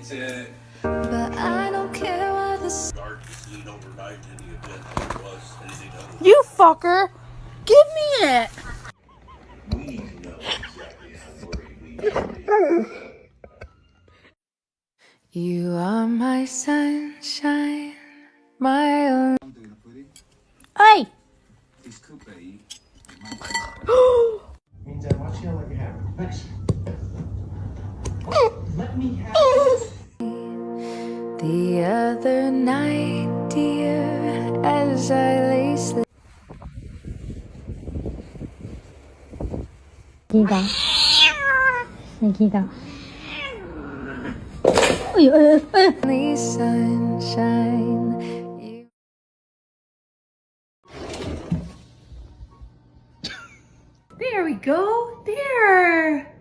But I don't care what the You fucker! Give me it! You are my sunshine, my own. Hey! Means I want you to let you have it. Nice. Let me have it. The other night, dear, as I lay sleeping. Sunshine. There we go. There.